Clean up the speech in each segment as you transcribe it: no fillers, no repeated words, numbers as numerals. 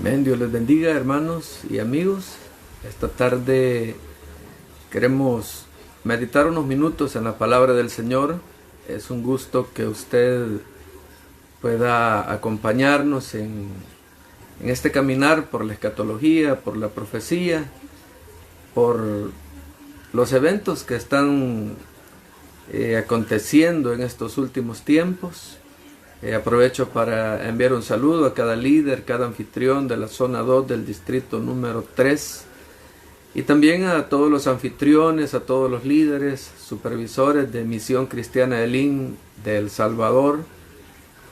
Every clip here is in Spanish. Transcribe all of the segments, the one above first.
Amén. Dios les bendiga, hermanos y amigos. Esta tarde queremos meditar unos minutos en la palabra del Señor. Es un gusto que usted pueda acompañarnos en este caminar por la escatología, por la profecía, por los eventos que están aconteciendo en estos últimos tiempos. Aprovecho para enviar un saludo a cada líder, cada anfitrión de la zona 2 del distrito número 3 y también a todos los anfitriones, a todos los líderes, supervisores de Misión Cristiana Elim de El Salvador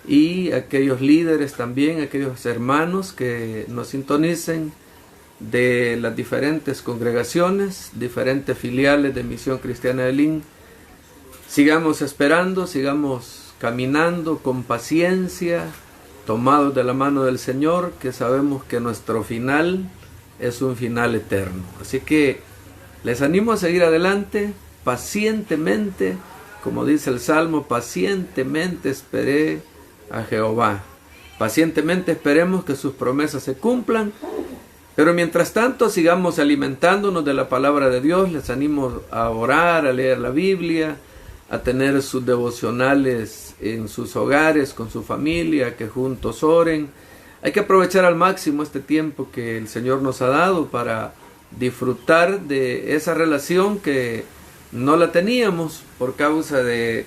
y aquellos líderes también, aquellos hermanos que nos sintonicen de las diferentes congregaciones, diferentes filiales de Misión Cristiana Elim. Sigamos esperando, sigamos caminando con paciencia, tomados de la mano del Señor, que sabemos que nuestro final es un final eterno. Así que les animo a seguir adelante, pacientemente, como dice el Salmo, pacientemente esperé a Jehová. Pacientemente esperemos que sus promesas se cumplan, pero mientras tanto sigamos alimentándonos de la palabra de Dios. Les animo a orar, a leer la Biblia, a tener sus devocionales en sus hogares, con su familia, que juntos oren. Hay que aprovechar al máximo este tiempo que el Señor nos ha dado para disfrutar de esa relación que no la teníamos por causa de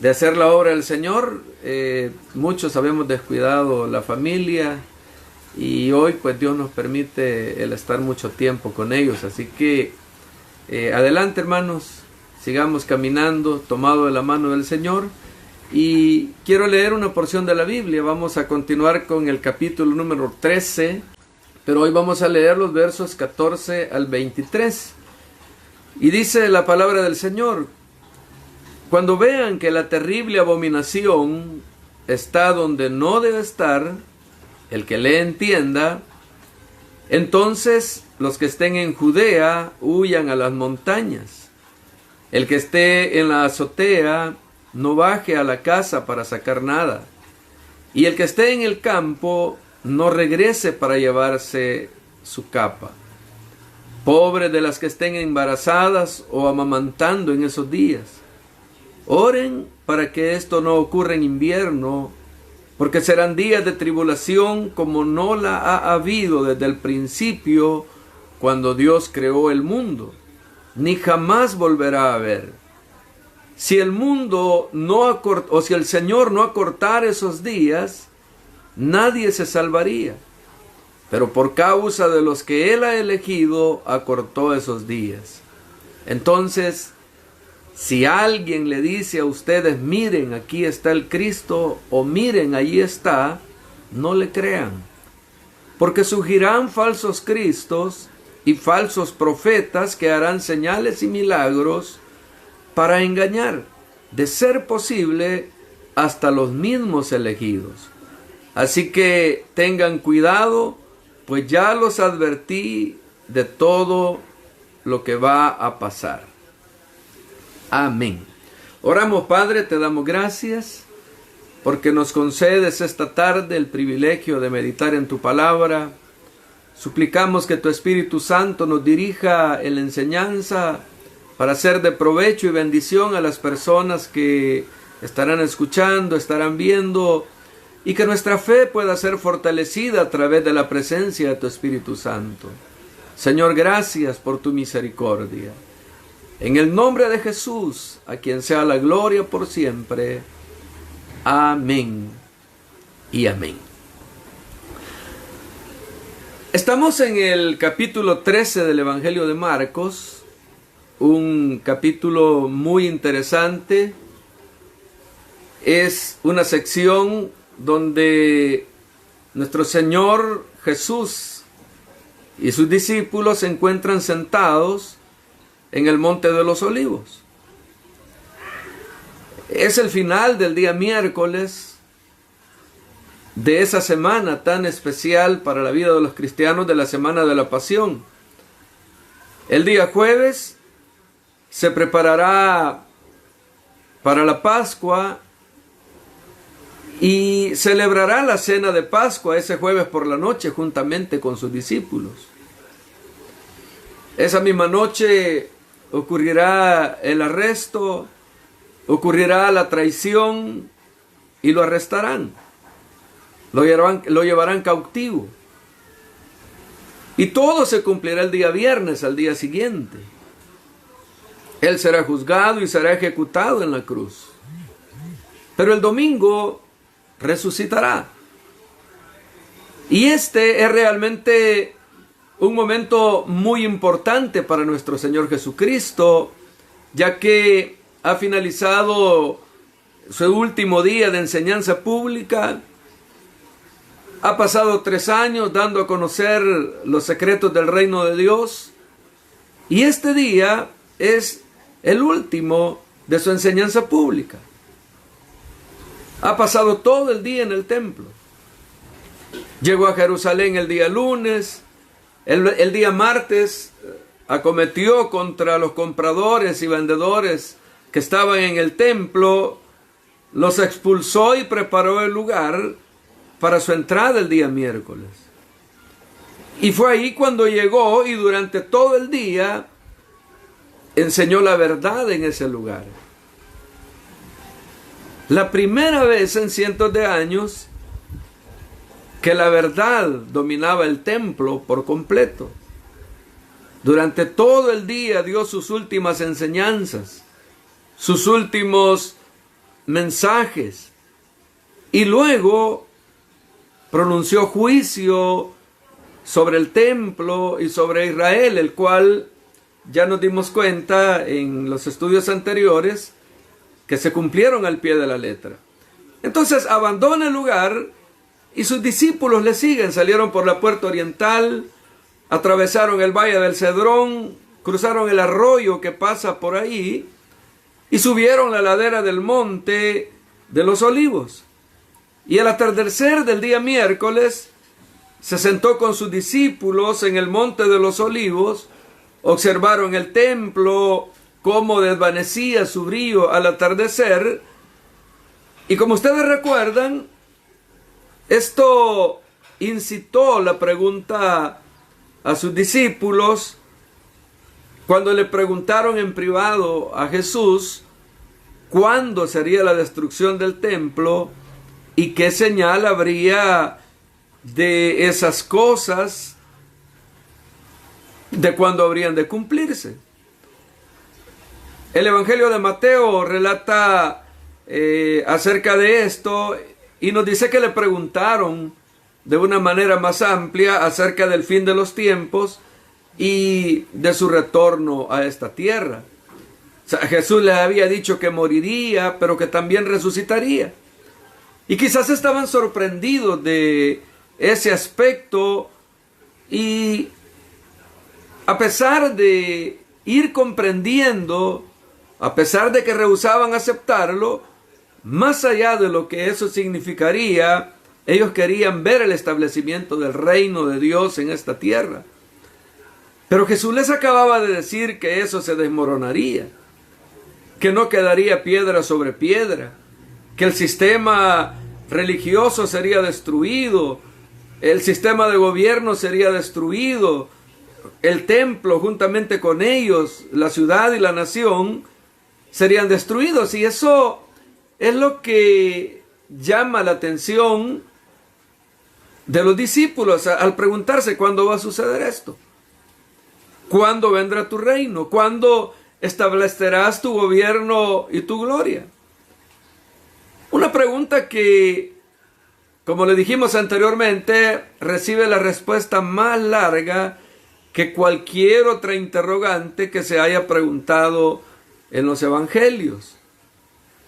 hacer la obra del Señor. Muchos habíamos descuidado la familia y hoy pues Dios nos permite el estar mucho tiempo con ellos. Así que adelante, hermanos. Sigamos caminando, tomado de la mano del Señor. Y quiero leer una porción de la Biblia. Vamos a continuar con el capítulo número 13. Pero hoy vamos a leer los versos 14 al 23. Y dice la palabra del Señor: cuando vean que la terrible abominación está donde no debe estar, el que le entienda, entonces los que estén en Judea huyan a las montañas. El que esté en la azotea no baje a la casa para sacar nada, y el que esté en el campo no regrese para llevarse su capa. Pobre de las que estén embarazadas o amamantando en esos días. Oren para que esto no ocurra en invierno, porque serán días de tribulación como no la ha habido desde el principio, cuando Dios creó el mundo, ni jamás volverá a haber. Si el mundo si el Señor no acortara esos días, nadie se salvaría. Pero por causa de los que Él ha elegido, acortó esos días. Entonces, si alguien le dice a ustedes, miren, aquí está el Cristo, o miren, allí está, no le crean. Porque surgirán falsos cristos y falsos profetas que harán señales y milagros para engañar, de ser posible, hasta los mismos elegidos. Así que tengan cuidado, pues ya los advertí de todo lo que va a pasar. Amén. Oramos, Padre, te damos gracias porque nos concedes esta tarde el privilegio de meditar en tu palabra. Suplicamos que tu Espíritu Santo nos dirija en la enseñanza para ser de provecho y bendición a las personas que estarán escuchando, estarán viendo, y que nuestra fe pueda ser fortalecida a través de la presencia de tu Espíritu Santo. Señor, gracias por tu misericordia. En el nombre de Jesús, a quien sea la gloria por siempre. Amén y amén. Estamos en el capítulo 13 del Evangelio de Marcos, un capítulo muy interesante. Es una sección donde nuestro Señor Jesús y sus discípulos se encuentran sentados en el Monte de los Olivos. Es el final del día miércoles de esa semana tan especial para la vida de los cristianos, de la Semana de la Pasión. El día jueves se preparará para la Pascua y celebrará la cena de Pascua ese jueves por la noche juntamente con sus discípulos. Esa misma noche ocurrirá el arresto, ocurrirá la traición y lo arrestarán. Lo llevarán cautivo. Y todo se cumplirá el día viernes, al día siguiente. Él será juzgado y será ejecutado en la cruz. Pero el domingo resucitará. Y este es realmente un momento muy importante para nuestro Señor Jesucristo, ya que ha finalizado su último día de enseñanza pública. Ha pasado 3 años dando a conocer los secretos del reino de Dios. Y este día es el último de su enseñanza pública. Ha pasado todo el día en el templo. Llegó a Jerusalén el día lunes. El día martes acometió contra los compradores y vendedores que estaban en el templo. Los expulsó y preparó el lugar para su entrada el día miércoles. Y fue ahí cuando llegó y durante todo el día enseñó la verdad en ese lugar. La primera vez en cientos de años que la verdad dominaba el templo por completo. Durante todo el día dio sus últimas enseñanzas, sus últimos mensajes, y luego pronunció juicio sobre el templo y sobre Israel, el cual ya nos dimos cuenta en los estudios anteriores que se cumplieron al pie de la letra. Entonces abandona el lugar y sus discípulos le siguen. Salieron por la puerta oriental, atravesaron el valle del Cedrón, cruzaron el arroyo que pasa por ahí y subieron la ladera del monte de los Olivos. Y al atardecer del día miércoles se sentó con sus discípulos en el monte de los Olivos. Observaron el templo, cómo desvanecía su brillo al atardecer. Y como ustedes recuerdan, esto incitó la pregunta a sus discípulos cuando le preguntaron en privado a Jesús cuándo sería la destrucción del templo y qué señal habría de esas cosas, de cuándo habrían de cumplirse. El Evangelio de Mateo relata acerca de esto y nos dice que le preguntaron de una manera más amplia acerca del fin de los tiempos y de su retorno a esta tierra. O sea, Jesús les había dicho que moriría, pero que también resucitaría. Y quizás estaban sorprendidos de ese aspecto, y a pesar de ir comprendiendo, a pesar de que rehusaban aceptarlo, más allá de lo que eso significaría, ellos querían ver el establecimiento del reino de Dios en esta tierra. Pero Jesús les acababa de decir que eso se desmoronaría, que no quedaría piedra sobre piedra, que el sistema religioso sería destruido, el sistema de gobierno sería destruido, el templo juntamente con ellos, la ciudad y la nación serían destruidos. Y eso es lo que llama la atención de los discípulos al preguntarse cuándo va a suceder esto. ¿Cuándo vendrá tu reino? ¿Cuándo establecerás tu gobierno y tu gloria? Una pregunta que, como le dijimos anteriormente, recibe la respuesta más larga que cualquier otra interrogante que se haya preguntado en los evangelios.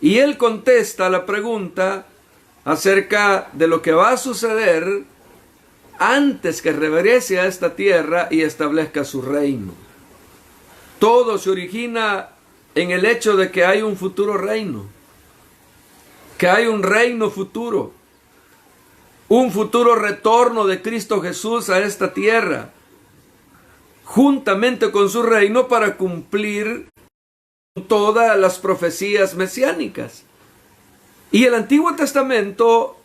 Y él contesta la pregunta acerca de lo que va a suceder antes que regrese a esta tierra y establezca su reino. Todo se origina en el hecho de que hay un futuro reino, que hay un reino futuro, un futuro retorno de Cristo Jesús a esta tierra, juntamente con su reino para cumplir todas las profecías mesiánicas. Y el Antiguo Testamento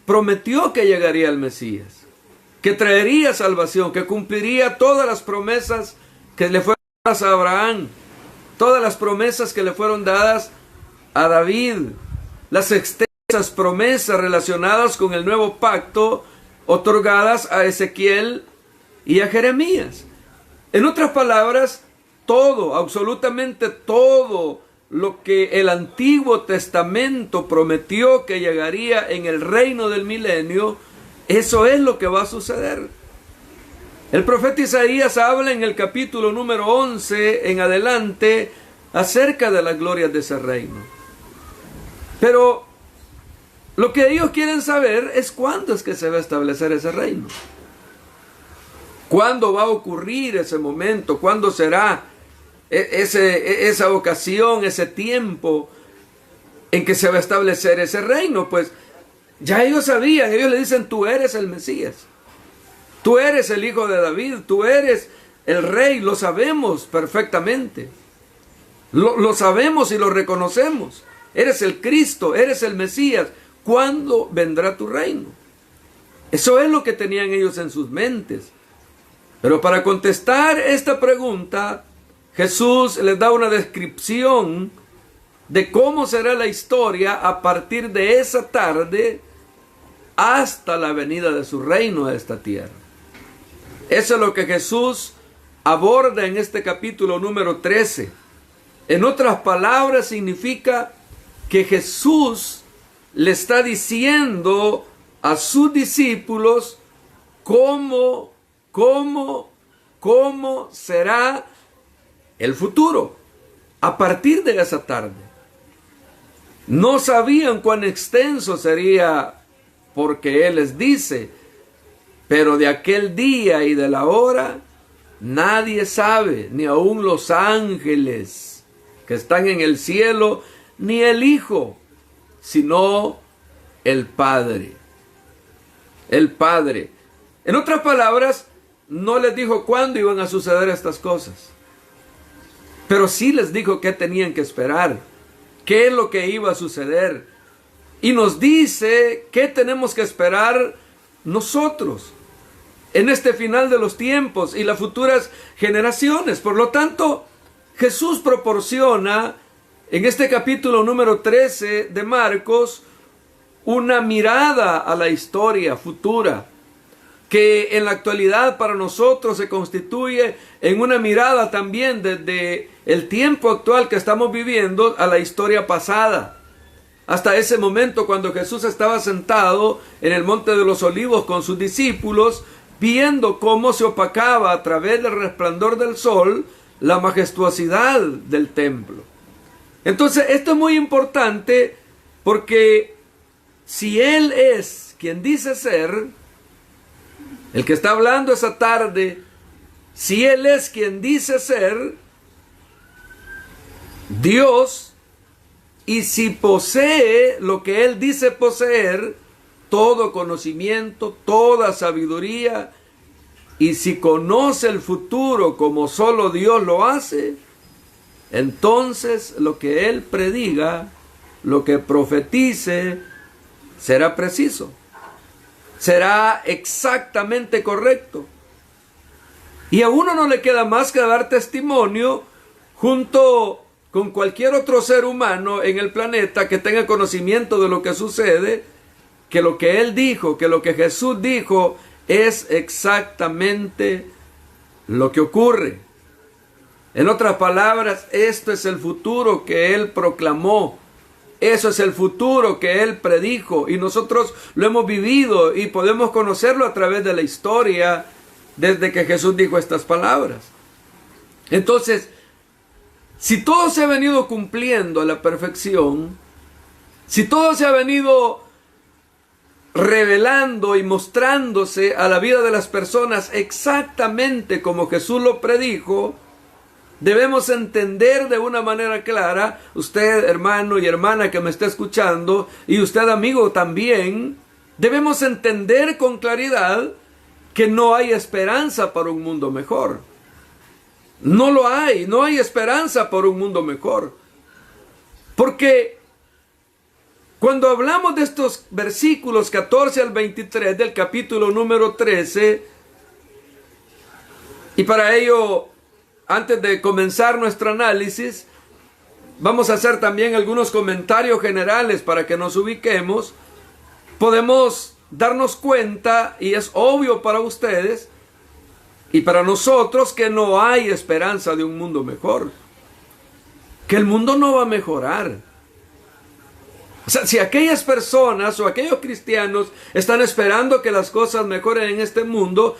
prometió que llegaría el Mesías, que traería salvación, que cumpliría todas las promesas que le fueron dadas a Abraham, todas las promesas que le fueron dadas a David, las extensas promesas relacionadas con el nuevo pacto otorgadas a Ezequiel y a Jeremías. En otras palabras, todo, absolutamente todo lo que el Antiguo Testamento prometió que llegaría en el reino del milenio, eso es lo que va a suceder. El profeta Isaías habla en el capítulo número 11 en adelante acerca de las glorias de ese reino. Pero lo que ellos quieren saber es cuándo es que se va a establecer ese reino. ¿Cuándo va a ocurrir ese momento? ¿Cuándo será esa ocasión, ese tiempo en que se va a establecer ese reino? Pues ya ellos sabían, ellos le dicen: tú eres el Mesías, tú eres el hijo de David, tú eres el rey, lo sabemos perfectamente, lo sabemos y lo reconocemos, eres el Cristo, eres el Mesías. ¿Cuándo vendrá tu reino? Eso es lo que tenían ellos en sus mentes. Pero para contestar esta pregunta, Jesús les da una descripción de cómo será la historia a partir de esa tarde hasta la venida de su reino a esta tierra. Eso es lo que Jesús aborda en este capítulo número 13. En otras palabras, significa que Jesús le está diciendo a sus discípulos cómo será el futuro a partir de esa tarde. No sabían cuán extenso sería, porque Él les dice: pero de aquel día y de la hora nadie sabe, ni aun los ángeles que están en el cielo, ni el Hijo, sino el Padre. El Padre. En otras palabras, no les dijo cuándo iban a suceder estas cosas, pero sí les dijo qué tenían que esperar, qué es lo que iba a suceder, y nos dice qué tenemos que esperar nosotros en este final de los tiempos y las futuras generaciones. Por lo tanto, Jesús proporciona en este capítulo número 13 de Marcos una mirada a la historia futura, que en la actualidad para nosotros se constituye en una mirada también desde el tiempo actual que estamos viviendo a la historia pasada. Hasta ese momento, cuando Jesús estaba sentado en el Monte de los Olivos con sus discípulos, viendo cómo se opacaba a través del resplandor del sol la majestuosidad del templo. Entonces, esto es muy importante, porque si Él es quien dice ser, el que está hablando esa tarde, si Él es quien dice ser Dios, y si posee lo que Él dice poseer, todo conocimiento, toda sabiduría, y si conoce el futuro como solo Dios lo hace, entonces lo que Él prediga, lo que profetice, será preciso, será exactamente correcto. Y a uno no le queda más que dar testimonio junto con cualquier otro ser humano en el planeta que tenga conocimiento de lo que sucede, que lo que Él dijo, que lo que Jesús dijo es exactamente lo que ocurre. En otras palabras, esto es el futuro que Él proclamó. Eso es el futuro que Él predijo, y nosotros lo hemos vivido y podemos conocerlo a través de la historia desde que Jesús dijo estas palabras. Entonces, si todo se ha venido cumpliendo a la perfección, si todo se ha venido revelando y mostrándose a la vida de las personas exactamente como Jesús lo predijo, debemos entender de una manera clara, usted hermano y hermana que me está escuchando, y usted amigo también, debemos entender con claridad que no hay esperanza para un mundo mejor. No lo hay, no hay esperanza por un mundo mejor. Porque Cuando hablamos de estos versículos 14 al 23 del capítulo número 13, y para ello, antes de comenzar nuestro análisis, vamos a hacer también algunos comentarios generales para que nos ubiquemos. Podemos darnos cuenta, y es obvio para ustedes y para nosotros, que no hay esperanza de un mundo mejor, que el mundo no va a mejorar. O sea, si aquellas personas o aquellos cristianos están esperando que las cosas mejoren en este mundo,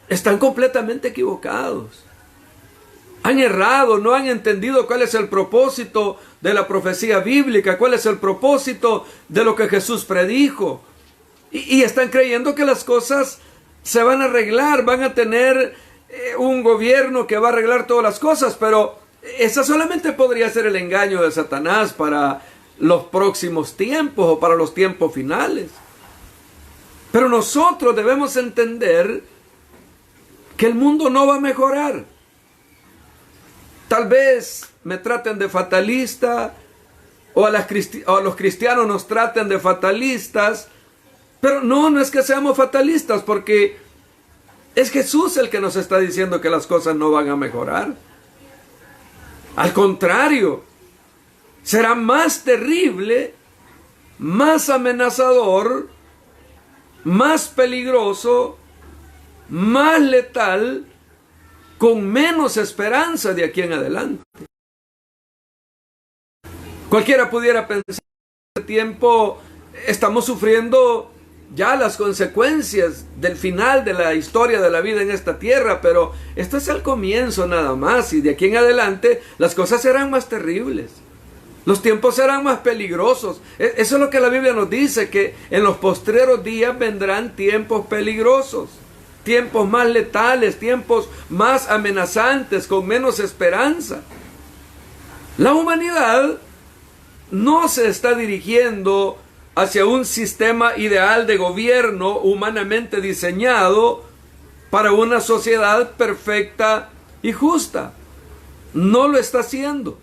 están completamente equivocados. Han errado, no han entendido cuál es el propósito de la profecía bíblica, cuál es el propósito de lo que Jesús predijo. Y están creyendo que las cosas se van a arreglar, van a tener un gobierno que va a arreglar todas las cosas, pero esa solamente podría ser el engaño de Satanás para los próximos tiempos o para los tiempos finales. Pero nosotros debemos entender que el mundo no va a mejorar. Tal vez me traten de fatalista, o a los cristianos nos traten de fatalistas, pero no es que seamos fatalistas, porque es Jesús el que nos está diciendo que las cosas no van a mejorar. Al contrario, será más terrible, más amenazador, más peligroso, más letal, con menos esperanza de aquí en adelante. Cualquiera pudiera pensar que en este tiempo estamos sufriendo ya las consecuencias del final de la historia de la vida en esta tierra, pero esto es el comienzo nada más, y de aquí en adelante las cosas serán más terribles. Los tiempos serán más peligrosos. Eso es lo que la Biblia nos dice, que en los postreros días vendrán tiempos peligrosos, tiempos más letales, tiempos más amenazantes, con menos esperanza. La humanidad no se está dirigiendo hacia un sistema ideal de gobierno humanamente diseñado para una sociedad perfecta y justa. No lo está haciendo.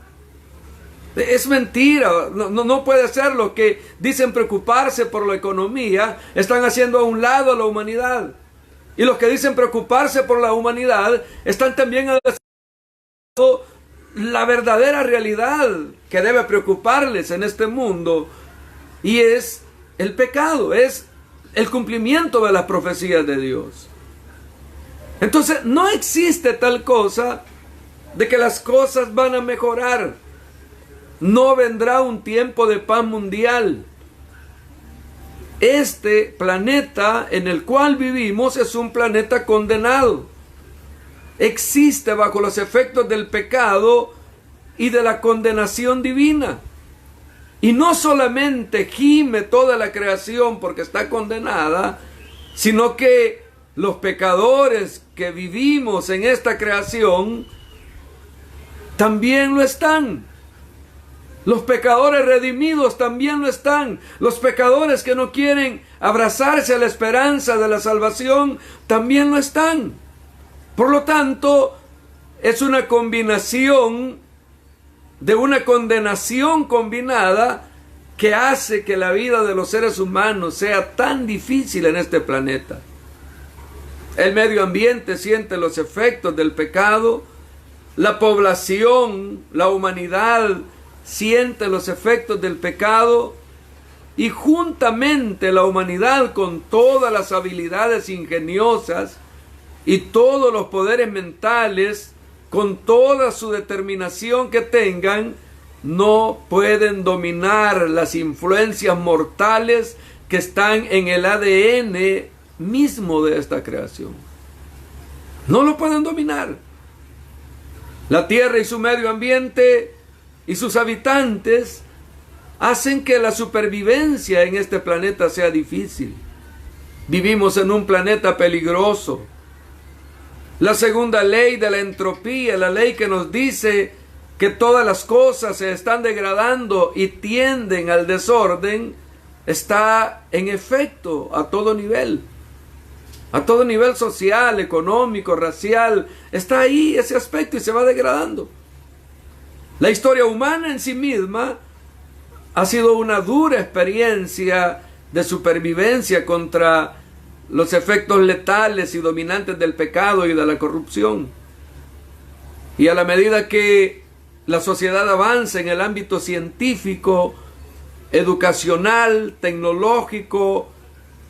Es mentira, no puede ser. Lo que dicen preocuparse por la economía, están haciendo a un lado a la humanidad. Y los que dicen preocuparse por la humanidad, están también haciendo la verdadera realidad que debe preocuparles en este mundo, y es el pecado, es el cumplimiento de las profecías de Dios. Entonces, no existe tal cosa de que las cosas van a mejorar. No vendrá un tiempo de paz mundial. Este planeta en el cual vivimos es un planeta condenado. Existe bajo los efectos del pecado y de la condenación divina. Y no solamente gime toda la creación porque está condenada, sino que los pecadores que vivimos en esta creación también lo están. Los pecadores redimidos también lo están. Los pecadores que no quieren abrazarse a la esperanza de la salvación también lo están. Por lo tanto, es una combinación de una condenación combinada que hace que la vida de los seres humanos sea tan difícil en este planeta. El medio ambiente siente los efectos del pecado, la población, la humanidad siente los efectos del pecado, y juntamente la humanidad, con todas las habilidades ingeniosas y todos los poderes mentales, con toda su determinación que tengan, no pueden dominar las influencias mortales que están en el ADN mismo de esta creación. No lo pueden dominar. La tierra y su medio ambiente y sus habitantes hacen que la supervivencia en este planeta sea difícil. Vivimos en un planeta peligroso. La segunda ley de la entropía, la ley que nos dice que todas las cosas se están degradando y tienden al desorden, está en efecto a todo nivel social, económico, racial. Está ahí ese aspecto y se va degradando. La historia humana en sí misma ha sido una dura experiencia de supervivencia contra los efectos letales y dominantes del pecado y de la corrupción. Y a la medida que la sociedad avanza en el ámbito científico, educacional, tecnológico,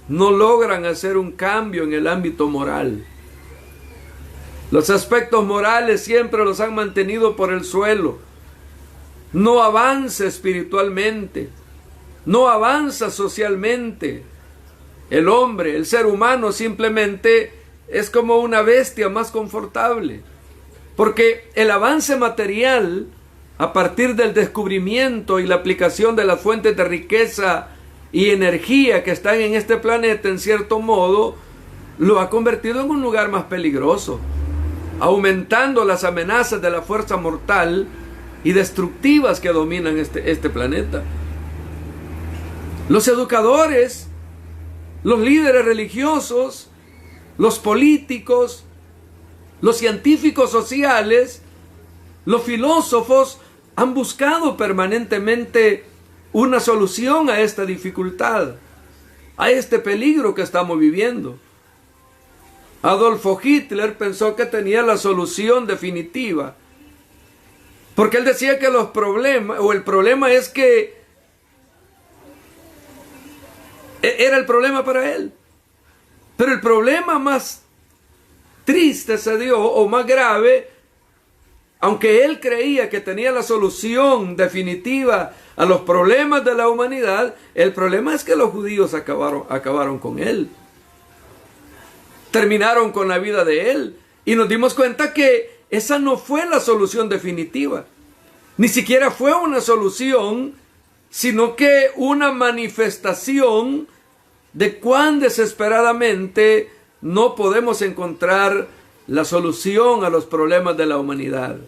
no logran hacer un cambio en el ámbito moral. Los aspectos morales siempre los han mantenido por el suelo. No avanza espiritualmente, no avanza socialmente. El hombre, el ser humano, simplemente es como una bestia más confortable. Porque el avance material, a partir del descubrimiento y la aplicación de las fuentes de riqueza y energía que están en este planeta, en cierto modo, lo ha convertido en un lugar más peligroso, aumentando las amenazas de la fuerza mortal y destructivas que dominan este planeta. Los educadores, los líderes religiosos, los políticos, los científicos sociales, los filósofos han buscado permanentemente una solución a esta dificultad, a este peligro que estamos viviendo. Adolfo Hitler pensó que tenía la solución definitiva, porque él decía que el problema es que era el problema para él. Pero el problema más triste se dio, o más grave, aunque él creía que tenía la solución definitiva a los problemas de la humanidad, el problema es que los judíos acabaron con él. Terminaron con la vida de él. Y nos dimos cuenta que esa no fue la solución definitiva. Ni siquiera fue una solución, sino que una manifestación de cuán desesperadamente no podemos encontrar la solución a los problemas de la humanidad.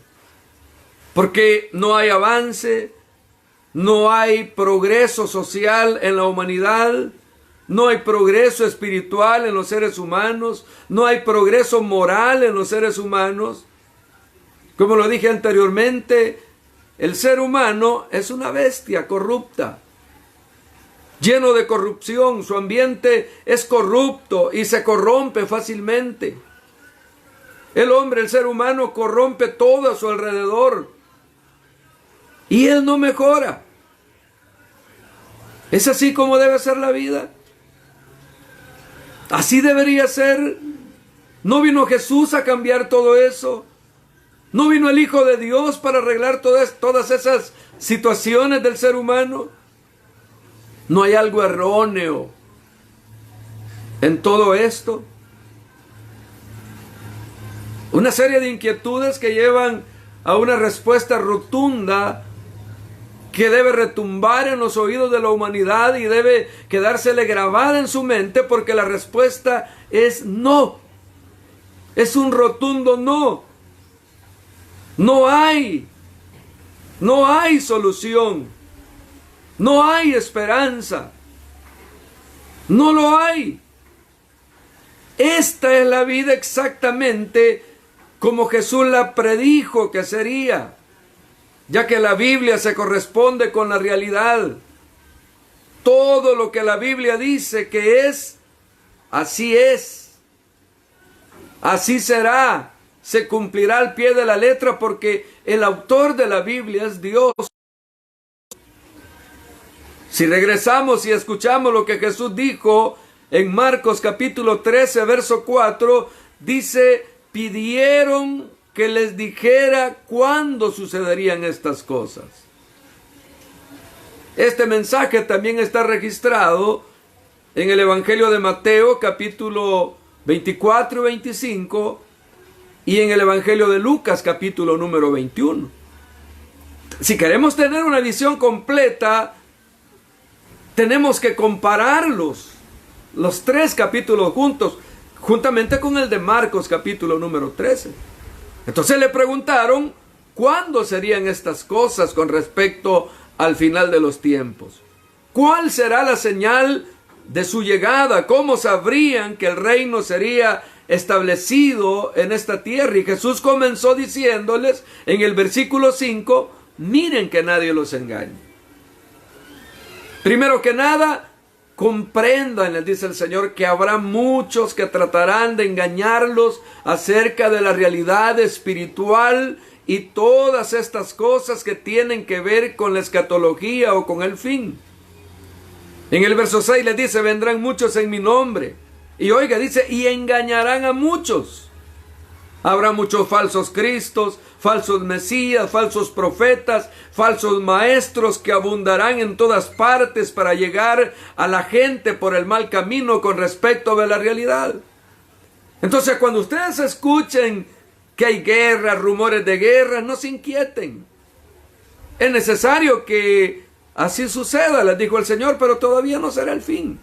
Porque no hay avance, no hay progreso social en la humanidad, no hay progreso espiritual en los seres humanos, no hay progreso moral en los seres humanos. Como lo dije anteriormente, el ser humano es una bestia corrupta, lleno de corrupción. Su ambiente es corrupto y se corrompe fácilmente. El hombre, el ser humano, corrompe todo a su alrededor y él no mejora. ¿Es así como debe ser la vida? Así debería ser. ¿No vino Jesús a cambiar todo eso? ¿No vino el Hijo de Dios para arreglar todas esas situaciones del ser humano? ¿No hay algo erróneo en todo esto? Una serie de inquietudes que llevan a una respuesta rotunda que debe retumbar en los oídos de la humanidad y debe quedársele grabada en su mente, porque la respuesta es no. Es un rotundo no. No hay solución. No hay esperanza. No lo hay. Esta es la vida exactamente como Jesús la predijo que sería, ya que la Biblia se corresponde con la realidad. Todo lo que la Biblia dice que es, así es. Así será. Se cumplirá al pie de la letra, porque el autor de la Biblia es Dios. Si regresamos y escuchamos lo que Jesús dijo en Marcos capítulo 13, verso 4, dice: pidieron que les dijera cuándo sucederían estas cosas. Este mensaje también está registrado en el Evangelio de Mateo capítulo 24 y 25 y en el Evangelio de Lucas capítulo número 21. Si queremos tener una visión completa, tenemos que compararlos, los tres capítulos juntamente con el de Marcos capítulo número 13. Entonces le preguntaron cuándo serían estas cosas con respecto al final de los tiempos. ¿Cuál será la señal de su llegada? ¿Cómo sabrían que el reino sería establecido en esta tierra? Y Jesús comenzó diciéndoles en el versículo 5: miren que nadie los engañe. Primero que nada, comprendan, les dice el Señor, que habrá muchos que tratarán de engañarlos acerca de la realidad espiritual y todas estas cosas que tienen que ver con la escatología o con el fin. En el verso 6 les dice, vendrán muchos en mi nombre. Y oiga, dice, y engañarán a muchos. Habrá muchos falsos cristos, falsos mesías, falsos profetas, falsos maestros que abundarán en todas partes para llegar a la gente por el mal camino con respecto de la realidad. Entonces, cuando ustedes escuchen que hay guerras, rumores de guerra, no se inquieten. Es necesario que así suceda, les dijo el Señor, pero todavía no será el fin.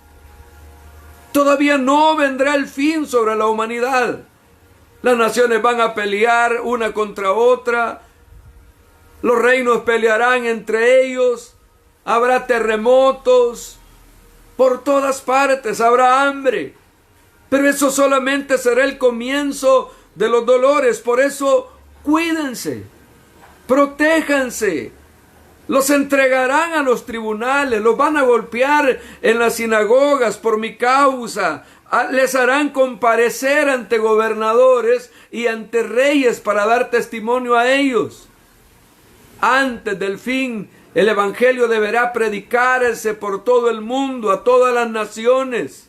Todavía no vendrá el fin sobre la humanidad. Las naciones van a pelear una contra otra. Los reinos pelearán entre ellos. Habrá terremotos. Por todas partes habrá hambre. Pero eso solamente será el comienzo de los dolores. Por eso, cuídense. Protéjanse. Los entregarán a los tribunales. Los van a golpear en las sinagogas por mi causa. Les harán comparecer ante gobernadores y ante reyes para dar testimonio a ellos. Antes del fin, el evangelio deberá predicarse por todo el mundo, a todas las naciones.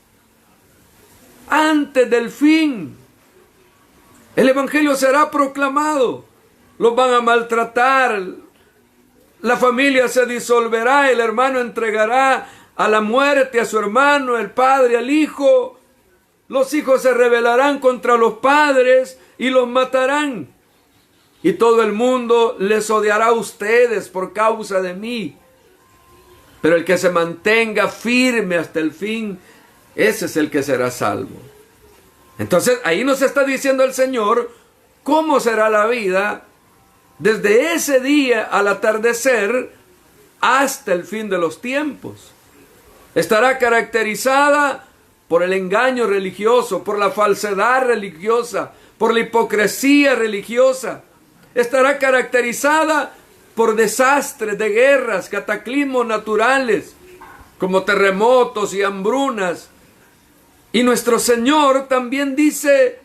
Antes del fin, el evangelio será proclamado. Los van a maltratar. La familia se disolverá. El hermano entregará a la muerte a su hermano, el padre al hijo. Los hijos se rebelarán contra los padres y los matarán. Y todo el mundo les odiará a ustedes por causa de mí. Pero el que se mantenga firme hasta el fin, ese es el que será salvo. Entonces ahí nos está diciendo el Señor cómo será la vida desde ese día al atardecer hasta el fin de los tiempos. Estará caracterizada por el engaño religioso, por la falsedad religiosa, por la hipocresía religiosa. Estará caracterizada por desastres de guerras, cataclismos naturales, como terremotos y hambrunas. Y nuestro Señor también dice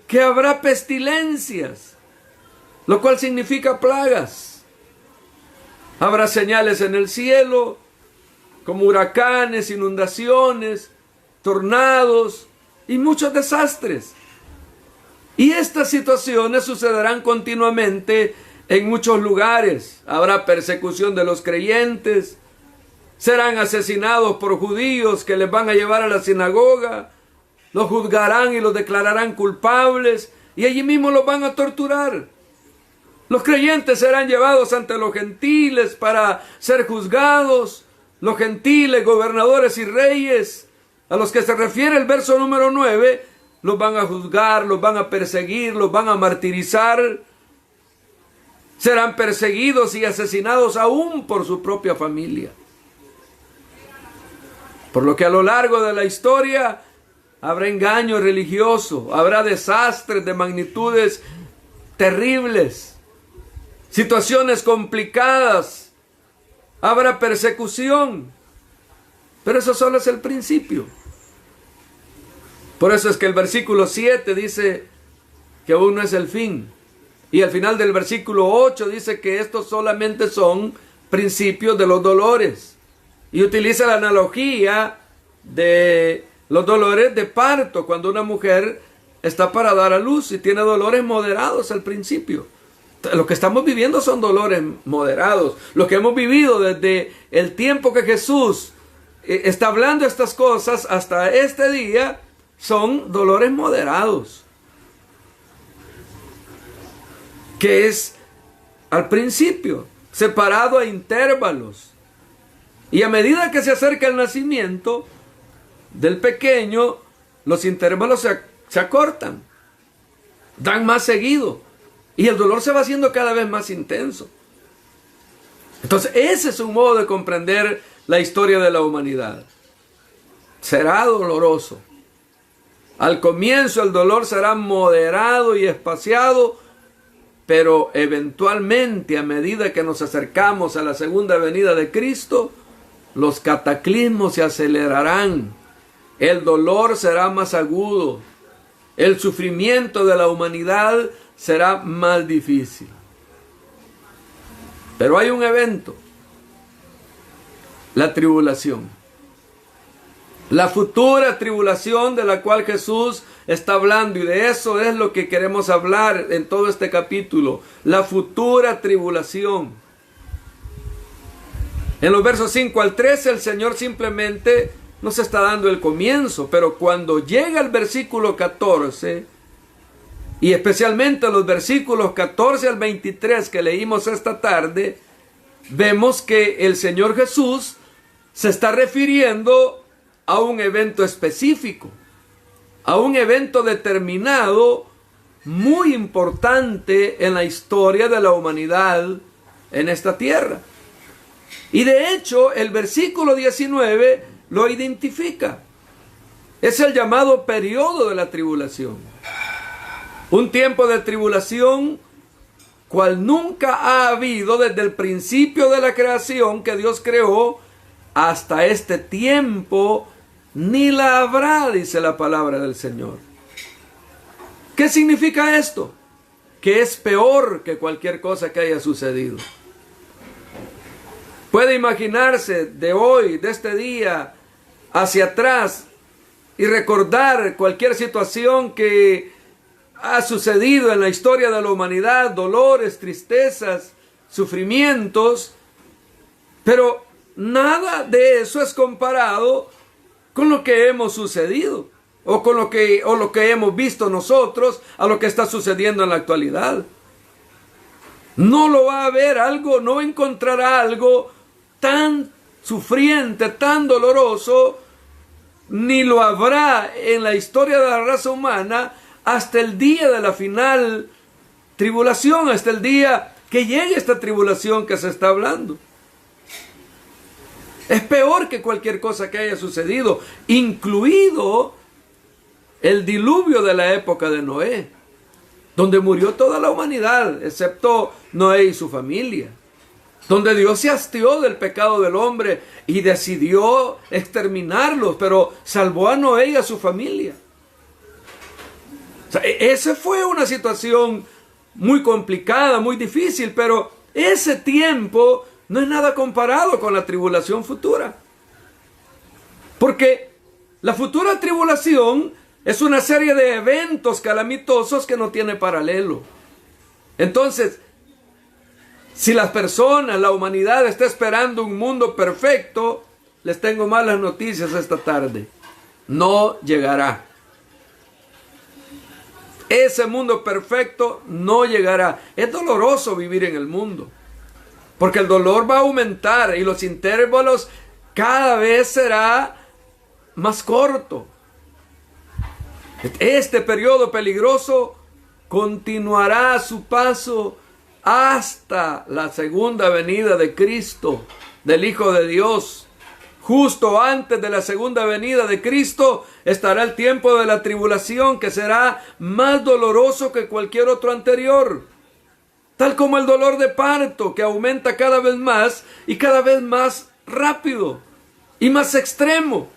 que habrá pestilencias, lo cual significa plagas. Habrá señales en el cielo, como huracanes, inundaciones, tornados y muchos desastres. Y estas situaciones sucederán continuamente en muchos lugares. Habrá persecución de los creyentes, serán asesinados por judíos que les van a llevar a la sinagoga, los juzgarán y los declararán culpables y allí mismo los van a torturar. Los creyentes serán llevados ante los gentiles para ser juzgados. Los gentiles, gobernadores y reyes, a los que se refiere el verso número 9, los van a juzgar, los van a perseguir, los van a martirizar. Serán perseguidos y asesinados aún por su propia familia. Por lo que a lo largo de la historia habrá engaño religioso, habrá desastres de magnitudes terribles, situaciones complicadas, habrá persecución. Pero eso solo es el principio. Por eso es que el versículo 7 dice que aún no es el fin. Y al final del versículo 8 dice que estos solamente son principios de los dolores. Y utiliza la analogía de los dolores de parto, cuando una mujer está para dar a luz y tiene dolores moderados al principio. Lo que estamos viviendo son dolores moderados. Lo que hemos vivido desde el tiempo que Jesús está hablando estas cosas hasta este día son dolores moderados, que es al principio, separado a intervalos, y a medida que se acerca el nacimiento del pequeño, los intervalos se acortan, dan más seguido, y el dolor se va haciendo cada vez más intenso. Entonces ese es un modo de comprender la historia de la humanidad. Será doloroso. Al comienzo el dolor será moderado y espaciado, pero eventualmente, a medida que nos acercamos a la segunda venida de Cristo, los cataclismos se acelerarán, el dolor será más agudo, el sufrimiento de la humanidad será más difícil. Pero hay un evento, la tribulación. La futura tribulación de la cual Jesús está hablando, y de eso es lo que queremos hablar en todo este capítulo, la futura tribulación. En los versos 5 al 13 el Señor simplemente nos está dando el comienzo, pero cuando llega el versículo 14, y especialmente los versículos 14 al 23 que leímos esta tarde, vemos que el Señor Jesús se está refiriendo a un evento específico, a un evento determinado, muy importante en la historia de la humanidad en esta tierra. Y de hecho, el versículo 19 lo identifica. Es el llamado periodo de la tribulación. Un tiempo de tribulación cual nunca ha habido desde el principio de la creación que Dios creó hasta este tiempo, ni la habrá, dice la palabra del Señor. ¿Qué significa esto? Que es peor que cualquier cosa que haya sucedido. Puede imaginarse de hoy, de este día, hacia atrás y recordar cualquier situación que ha sucedido en la historia de la humanidad, dolores, tristezas, sufrimientos, pero nada de eso es comparado con lo que hemos sucedido, o con lo que hemos visto nosotros, a lo que está sucediendo en la actualidad. No lo va a haber algo, no encontrará algo tan sufriente, tan doloroso, ni lo habrá en la historia de la raza humana hasta el día de la final tribulación, hasta el día que llegue esta tribulación que se está hablando. Es peor que cualquier cosa que haya sucedido, incluido el diluvio de la época de Noé, donde murió toda la humanidad, excepto Noé y su familia. Donde Dios se hastió del pecado del hombre y decidió exterminarlos, pero salvó a Noé y a su familia. O sea, esa fue una situación muy complicada, muy difícil, pero ese tiempo no es nada comparado con la tribulación futura. Porque la futura tribulación es una serie de eventos calamitosos que no tiene paralelo. Entonces, si las personas, la humanidad está esperando un mundo perfecto, les tengo malas noticias esta tarde. No llegará. Ese mundo perfecto no llegará. Es doloroso vivir en el mundo, porque el dolor va a aumentar y los intervalos cada vez será más corto. Este periodo peligroso continuará a su paso hasta la segunda venida de Cristo, del Hijo de Dios. Justo antes de la segunda venida de Cristo estará el tiempo de la tribulación, que será más doloroso que cualquier otro anterior. Tal como el dolor de parto, que aumenta cada vez más y cada vez más rápido y más extremo.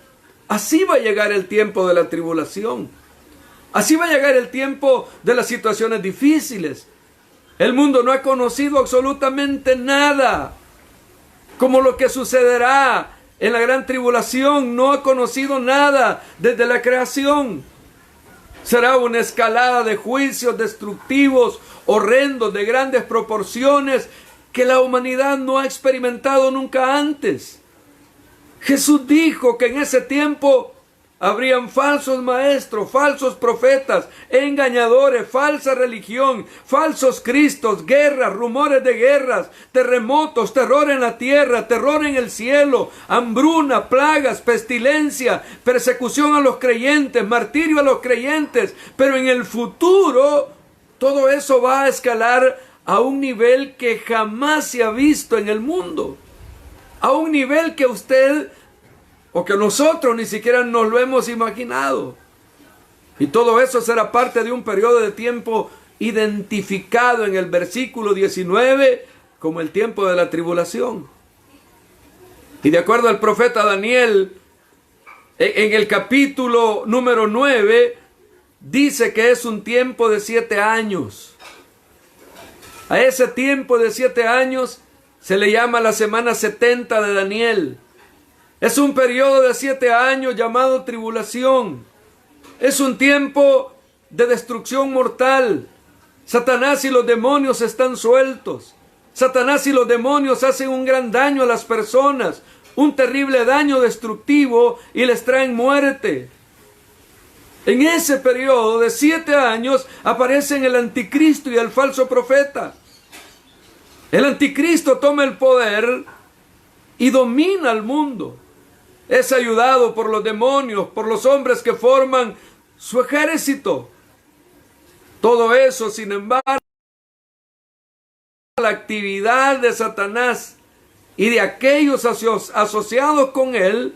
Así va a llegar el tiempo de la tribulación. Así va a llegar el tiempo de las situaciones difíciles. El mundo no ha conocido absolutamente nada como lo que sucederá en la gran tribulación. No ha conocido nada desde la creación. Será una escalada de juicios destructivos, horrendos, de grandes proporciones, que la humanidad no ha experimentado nunca antes. Jesús dijo que en ese tiempo habrían falsos maestros, falsos profetas, engañadores, falsa religión, falsos cristos, guerras, rumores de guerras, terremotos, terror en la tierra, terror en el cielo, hambruna, plagas, pestilencia, persecución a los creyentes, martirio a los creyentes. Pero en el futuro todo eso va a escalar a un nivel que jamás se ha visto en el mundo, a un nivel que usted o que nosotros ni siquiera nos lo hemos imaginado. Y todo eso será parte de un periodo de tiempo identificado en el versículo 19 como el tiempo de la tribulación. Y de acuerdo al profeta Daniel, en el capítulo número 9, dice que es un tiempo de 7 años. A ese tiempo de 7 años se le llama la semana 70 de Daniel. Es un periodo de 7 años llamado tribulación. Es un tiempo de destrucción mortal. Satanás y los demonios están sueltos. Satanás y los demonios hacen un gran daño a las personas, un terrible daño destructivo, y les traen muerte. En ese periodo de 7 años aparecen el anticristo y el falso profeta. El anticristo toma el poder y domina al mundo. Es ayudado por los demonios, por los hombres que forman su ejército. Todo eso, sin embargo, la actividad de Satanás y de aquellos asociados con él,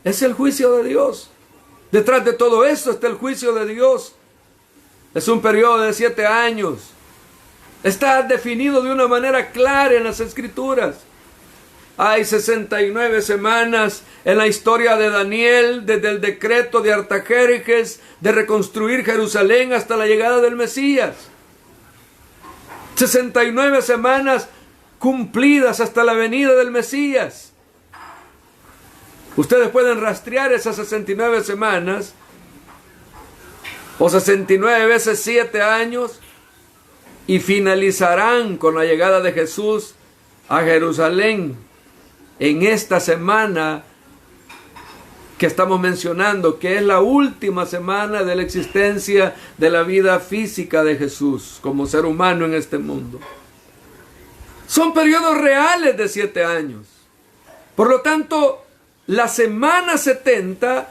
es el juicio de Dios. Detrás de todo esto está el juicio de Dios. Es un periodo de 7 años. Está definido de una manera clara en las Escrituras. Hay 69 semanas en la historia de Daniel, desde el decreto de Artajerjes de reconstruir Jerusalén hasta la llegada del Mesías. 69 semanas cumplidas hasta la venida del Mesías. Ustedes pueden rastrear esas 69 semanas, o 69 veces 7 años, y finalizarán con la llegada de Jesús a Jerusalén en esta semana que estamos mencionando, que es la última semana de la existencia de la vida física de Jesús como ser humano en este mundo. Son periodos reales de 7 años. Por lo tanto, la semana 70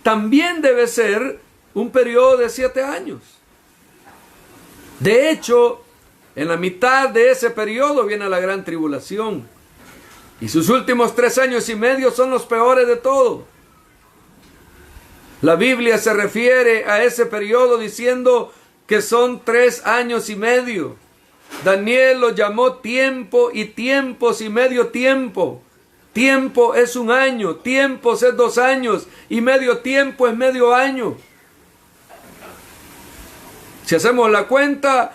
también debe ser un periodo de 7 años. De hecho, en la mitad de ese periodo viene la gran tribulación. Y sus últimos 3 años y medio son los peores de todo. La Biblia se refiere a ese periodo diciendo que son 3 años y medio. Daniel lo llamó tiempo y tiempos y medio tiempo. Tiempo es 1 año, tiempos es 2 años y medio tiempo es medio año. Si hacemos la cuenta,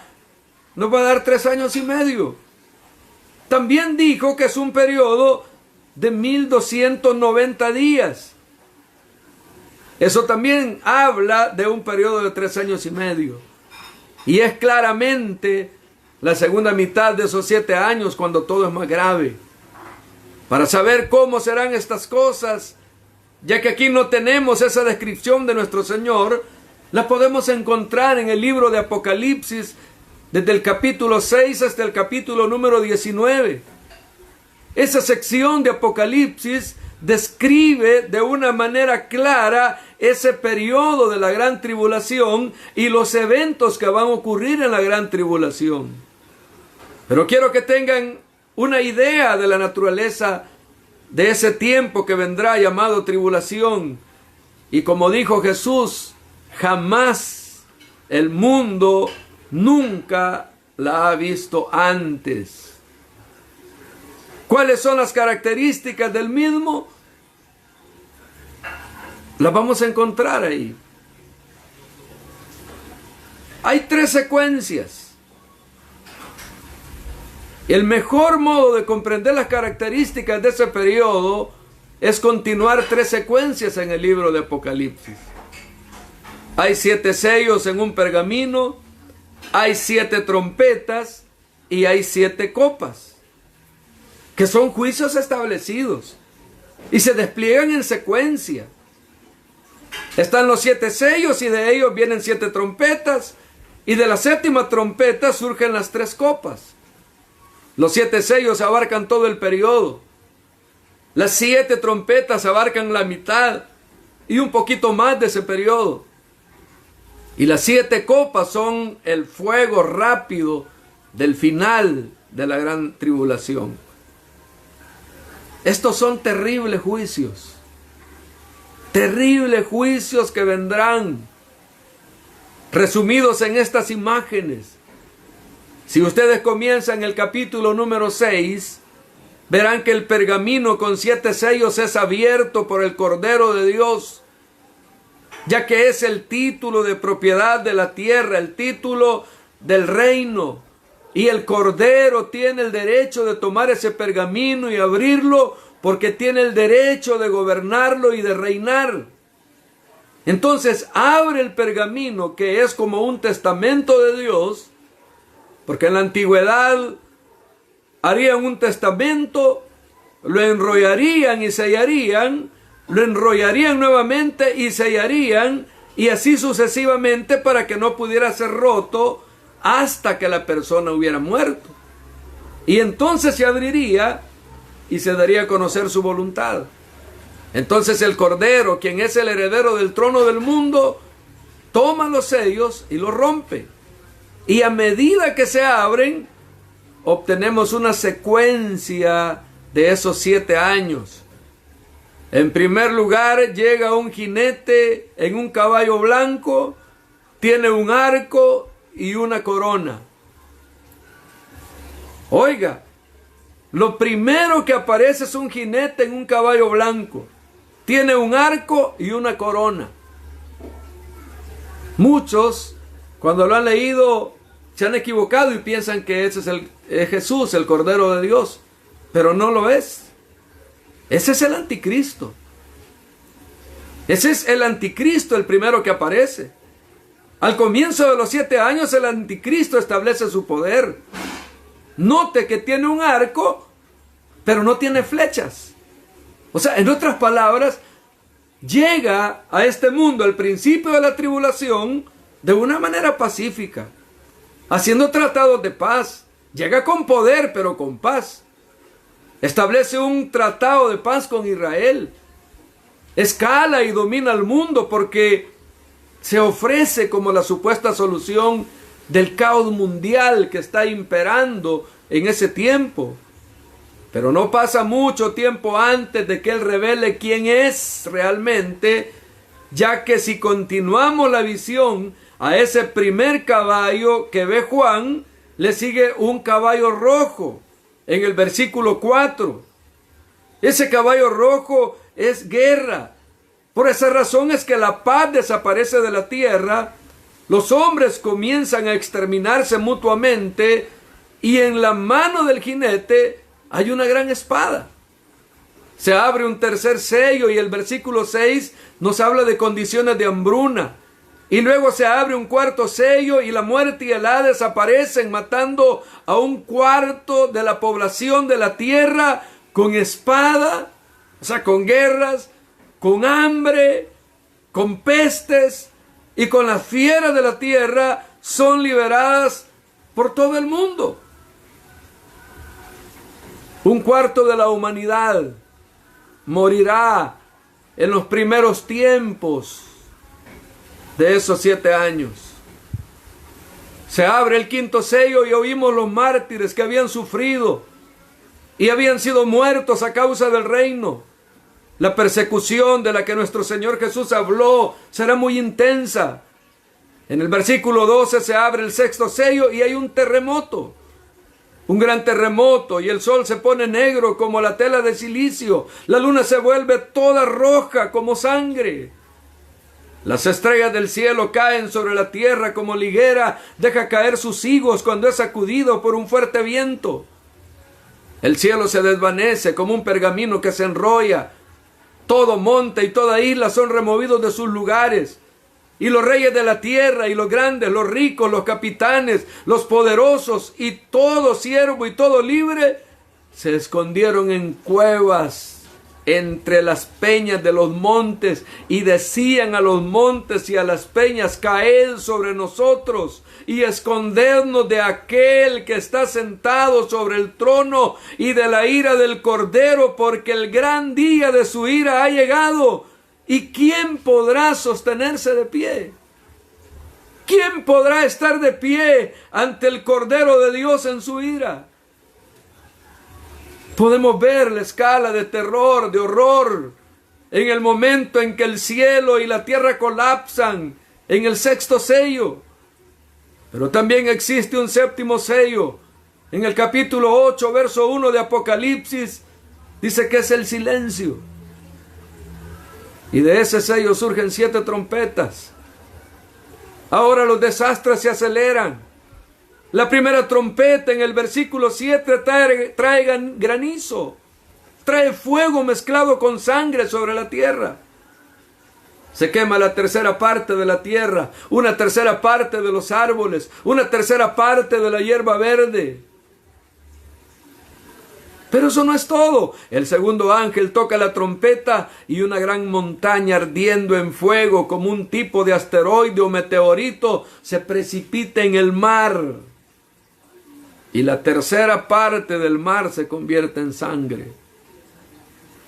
nos va a dar 3 años y medio. También dijo que es un periodo de 1290 días. Eso también habla de un periodo de 3 años y medio. Y es claramente la segunda mitad de esos 7 años cuando todo es más grave. Para saber cómo serán estas cosas, ya que aquí no tenemos esa descripción de nuestro Señor, la podemos encontrar en el libro de Apocalipsis, desde el capítulo 6 hasta el capítulo número 19. Esa sección de Apocalipsis describe de una manera clara ese periodo de la gran tribulación y los eventos que van a ocurrir en la gran tribulación. Pero quiero que tengan una idea de la naturaleza de ese tiempo que vendrá llamado tribulación. Y como dijo Jesús, jamás el mundo nunca la ha visto antes. ¿Cuáles son las características del mismo? Las vamos a encontrar ahí. Hay 3 secuencias. El mejor modo de comprender las características de ese periodo es continuar 3 secuencias en el libro de Apocalipsis. Hay 7 sellos en un pergamino, hay 7 trompetas y hay 7 copas, que son juicios establecidos y se despliegan en secuencia. Están los 7 sellos y de ellos vienen 7 trompetas, y de la 7ª trompeta surgen las 3 copas. Los 7 sellos abarcan todo el periodo. Las 7 trompetas abarcan la mitad y un poquito más de ese periodo. Y las 7 copas son el fuego rápido del final de la gran tribulación. Estos son terribles juicios que vendrán, resumidos en estas imágenes. Si ustedes comienzan el capítulo número 6, verán que el pergamino con 7 sellos es abierto por el Cordero de Dios, ya que es el título de propiedad de la tierra, el título del reino. Y el Cordero tiene el derecho de tomar ese pergamino y abrirlo, porque tiene el derecho de gobernarlo y de reinar. Entonces abre el pergamino, que es como un testamento de Dios, porque en la antigüedad harían un testamento, lo enrollarían y sellarían, lo enrollarían nuevamente y sellarían, y así sucesivamente, para que no pudiera ser roto hasta que la persona hubiera muerto. Y entonces se abriría y se daría a conocer su voluntad. Entonces el Cordero, quien es el heredero del trono del mundo, toma los sellos y los rompe. Y a medida que se abren, obtenemos una secuencia de esos 7 años. En primer lugar, llega un jinete en un caballo blanco, tiene un arco y una corona. Oiga, lo primero que aparece es un jinete en un caballo blanco, tiene un arco y una corona. Muchos, cuando lo han leído, se han equivocado y piensan que ese es Jesús, el Cordero de Dios, pero no lo es. Ese es el anticristo. Ese es el anticristo, el primero que aparece. Al comienzo de los 7 años, el anticristo establece su poder. Note que tiene un arco, pero no tiene flechas. O sea, en otras palabras, llega a este mundo al principio de la tribulación de una manera pacífica, haciendo tratados de paz. Llega con poder, pero con paz. Establece un tratado de paz con Israel. Escala y domina el mundo, porque se ofrece como la supuesta solución del caos mundial que está imperando en ese tiempo. Pero no pasa mucho tiempo antes de que Él revele quién es realmente, ya que si continuamos la visión, a ese primer caballo que ve Juan, le sigue un caballo rojo en el versículo 4. Ese caballo rojo es guerra. Por esa razón es que la paz desaparece de la tierra, los hombres comienzan a exterminarse mutuamente, y en la mano del jinete hay una gran espada. Se abre un tercer sello y el versículo 6 nos habla de condiciones de hambruna. Y luego se abre un cuarto sello y la muerte y el Hades aparecen, matando a un cuarto de la población de la tierra con espada, o sea, con guerras, con hambre, con pestes, y con las fieras de la tierra son liberadas por todo el mundo. Un cuarto de la humanidad morirá en los primeros tiempos de esos 7 años. Se abre el quinto sello y oímos los mártires que habían sufrido y habían sido muertos a causa del reino. La persecución de la que nuestro Señor Jesús habló será muy intensa. En el versículo 12 se abre el sexto sello y hay un terremoto. Un gran terremoto, y el sol se pone negro como la tela de silicio. La luna se vuelve toda roja como sangre. Las estrellas del cielo caen sobre la tierra como la higuera deja caer sus higos cuando es sacudido por un fuerte viento. El cielo se desvanece como un pergamino que se enrolla. Todo monte y toda isla son removidos de sus lugares. Y los reyes de la tierra y los grandes, los ricos, los capitanes, los poderosos y todo siervo y todo libre se escondieron en cuevas entre las peñas de los montes y decían a los montes y a las peñas: caed sobre nosotros y escondednos de aquel que está sentado sobre el trono y de la ira del Cordero, porque el gran día de su ira ha llegado. ¿Y quién podrá sostenerse de pie? ¿Quién podrá estar de pie ante el Cordero de Dios en su ira? Podemos ver la escala de terror, de horror, en el momento en que el cielo y la tierra colapsan en el sexto sello. Pero también existe un séptimo sello, En el capítulo 8, verso 1 de Apocalipsis, dice que es el silencio. Y de ese sello surgen 7 trompetas. Ahora los desastres se aceleran. La primera trompeta en el versículo 7 trae granizo. Trae fuego mezclado con sangre sobre la tierra. Se quema la tercera parte de la tierra, una tercera parte de los árboles, una tercera parte de la hierba verde. Pero eso no es todo. El segundo ángel toca la trompeta y una gran montaña ardiendo en fuego como un tipo de asteroide o meteorito se precipita en el mar. Y la tercera parte del mar se convierte en sangre.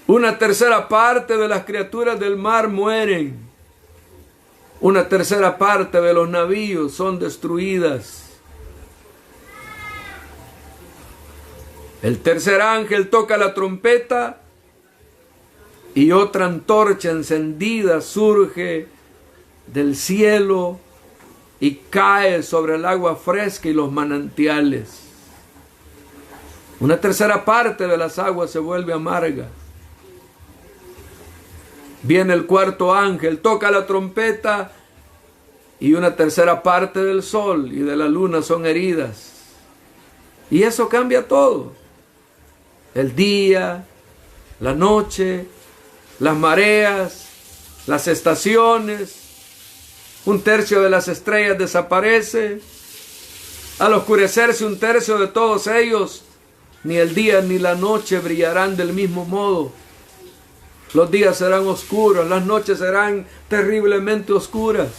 Una tercera parte de las criaturas del mar mueren. Una tercera parte de los navíos son destruidas. El tercer ángel toca la trompeta y otra antorcha encendida surge del cielo y cae sobre el agua fresca y los manantiales. Una tercera parte de las aguas se vuelve amarga. Viene el cuarto ángel, toca la trompeta y una tercera parte del sol y de la luna son heridas. Y eso cambia todo. El día, la noche, las mareas, las estaciones. Un tercio de las estrellas desaparece. Al oscurecerse un tercio de todos ellos, ni el día ni la noche brillarán del mismo modo. Los días serán oscuros, las noches serán terriblemente oscuras.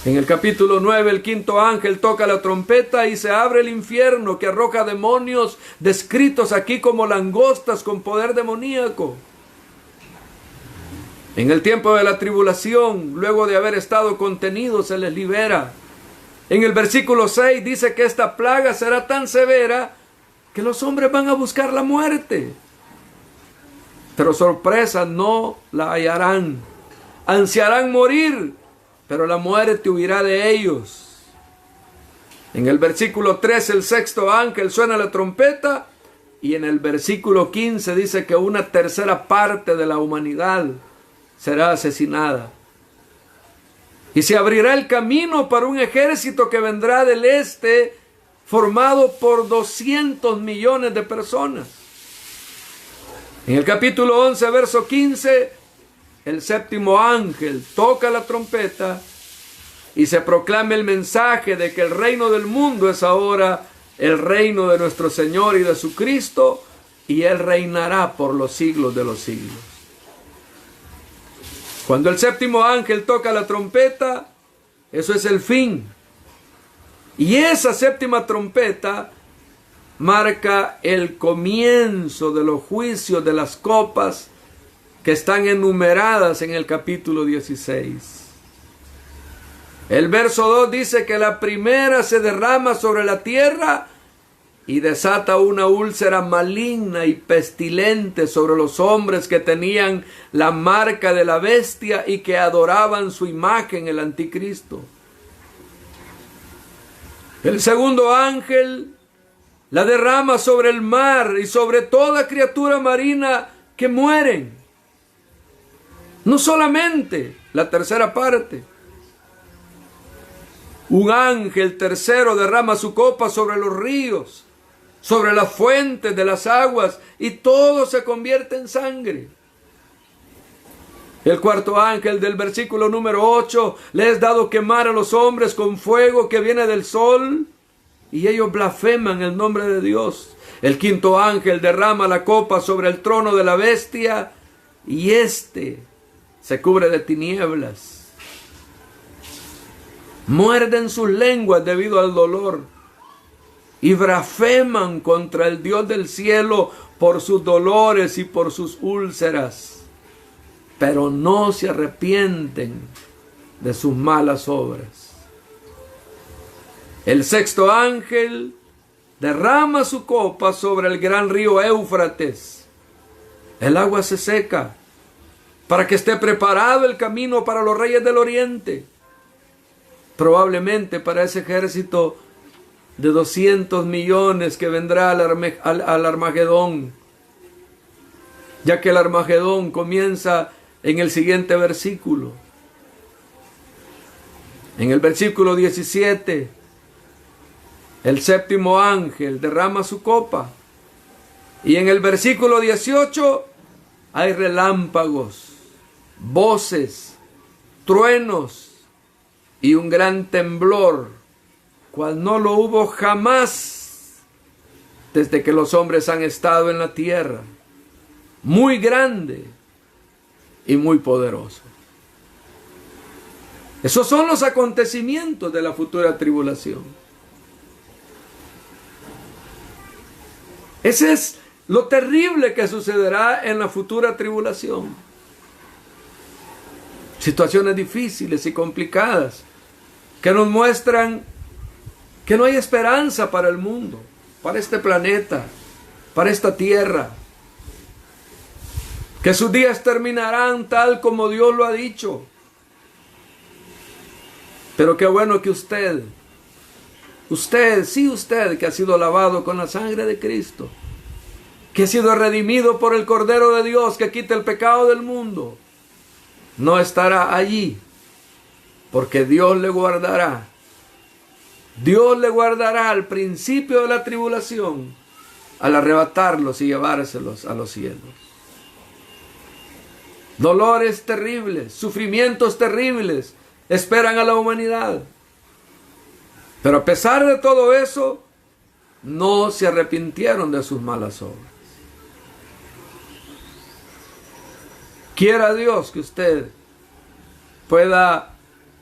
En el capítulo 9, el quinto ángel toca la trompeta y se abre el infierno que arroja demonios descritos aquí como langostas con poder demoníaco. En el tiempo de la tribulación, luego de haber estado contenidos, se les libera. En el versículo 6 dice que esta plaga será tan severa que los hombres van a buscar la muerte. Pero sorpresa, no la hallarán. Ansiarán morir, pero la muerte huirá de ellos. En el versículo 13, el sexto ángel suena la trompeta. Y en el versículo 15 dice que una tercera parte de la humanidad será asesinada. Y se abrirá el camino para un ejército que vendrá del este, formado por 200 millones de personas. En el capítulo 11, verso 15, el séptimo ángel toca la trompeta y se proclama el mensaje de que el reino del mundo es ahora el reino de nuestro Señor y de su Cristo, y Él reinará por los siglos de los siglos. Cuando el séptimo ángel toca la trompeta, eso es el fin. Y esa séptima trompeta marca el comienzo de los juicios de las copas que están enumeradas en el capítulo 16. El verso 2 dice que la primera se derrama sobre la tierra y desata una úlcera maligna y pestilente sobre los hombres que tenían la marca de la bestia y que adoraban su imagen, el anticristo. El segundo ángel la derrama sobre el mar y sobre toda criatura marina que mueren. No solamente la tercera parte. Un ángel tercero derrama su copa sobre los ríos, sobre las fuentes de las aguas, y todo se convierte en sangre. El cuarto ángel del versículo número 8 le es dado quemar a los hombres con fuego que viene del sol, y ellos blasfeman el nombre de Dios. El quinto ángel derrama la copa sobre el trono de la bestia, y éste se cubre de tinieblas. Muerden sus lenguas debido al dolor y blasfeman contra el Dios del cielo por sus dolores y por sus úlceras, pero no se arrepienten de sus malas obras. El sexto ángel derrama su copa sobre el gran río Éufrates. El agua se seca para que esté preparado el camino para los reyes del oriente. Probablemente para ese ejército de 200 millones que vendrá al Armagedón, ya que el Armagedón comienza en el siguiente versículo. En el versículo 17, el séptimo ángel derrama su copa. Y en el versículo 18 hay relámpagos, voces, truenos y un gran temblor, cual no lo hubo jamás desde que los hombres han estado en la tierra. Muy grande y muy poderoso. Esos son los acontecimientos de la futura tribulación. Ese es lo terrible que sucederá en la futura tribulación. Situaciones difíciles y complicadas que nos muestran que no hay esperanza para el mundo, para este planeta, para esta tierra. Que sus días terminarán tal como Dios lo ha dicho. Pero qué bueno que usted que ha sido lavado con la sangre de Cristo, que ha sido redimido por el Cordero de Dios que quita el pecado del mundo, no estará allí, porque Dios le guardará. Dios le guardará al principio de la tribulación, al arrebatarlos y llevárselos a los cielos. Dolores terribles, sufrimientos terribles esperan a la humanidad. Pero a pesar de todo eso, no se arrepintieron de sus malas obras. Quiera Dios que usted pueda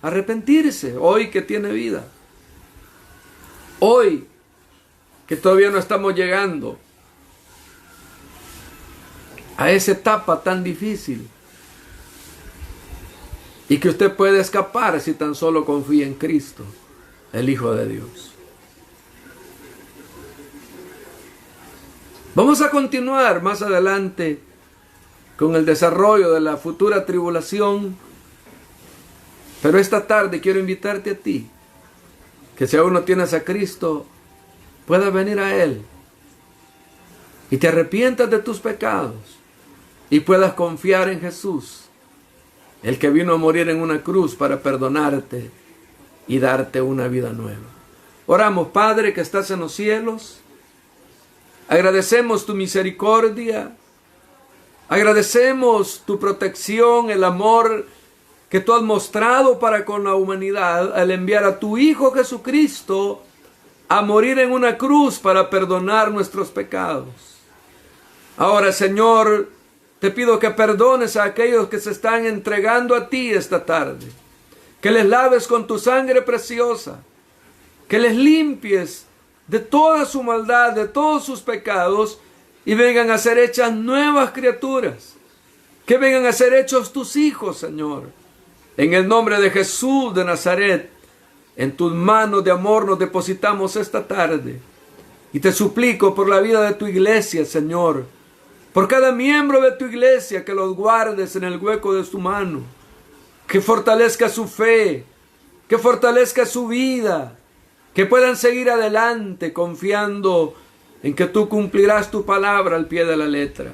arrepentirse hoy que tiene vida. Hoy que todavía no estamos llegando a esa etapa tan difícil. Y que usted puede escapar si tan solo confía en Cristo, el Hijo de Dios. Vamos a continuar más adelante con el desarrollo de la futura tribulación. Pero esta tarde quiero invitarte a ti, que si aún no tienes a Cristo, puedas venir a Él y te arrepientas de tus pecados y puedas confiar en Jesús, el que vino a morir en una cruz para perdonarte y darte una vida nueva. Oramos. Padre que estás en los cielos, agradecemos tu misericordia, agradecemos tu protección, el amor que tú has mostrado para con la humanidad al enviar a tu Hijo Jesucristo a morir en una cruz para perdonar nuestros pecados. Ahora, Señor, te pido que perdones a aquellos que se están entregando a ti esta tarde, que les laves con tu sangre preciosa, que les limpies de toda su maldad, de todos sus pecados, y vengan a ser hechas nuevas criaturas, que vengan a ser hechos tus hijos, Señor. En el nombre de Jesús de Nazaret, en tus manos de amor nos depositamos esta tarde, y te suplico por la vida de tu iglesia, Señor, por cada miembro de tu iglesia, que los guardes en el hueco de tu mano, que fortalezca su fe, que fortalezca su vida, que puedan seguir adelante confiando en que tú cumplirás tu palabra al pie de la letra.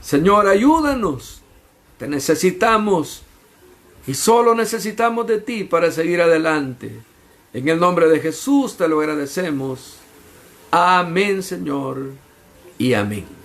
Señor, ayúdanos, te necesitamos y solo necesitamos de ti para seguir adelante. En el nombre de Jesús te lo agradecemos. Amén, Señor, y amén.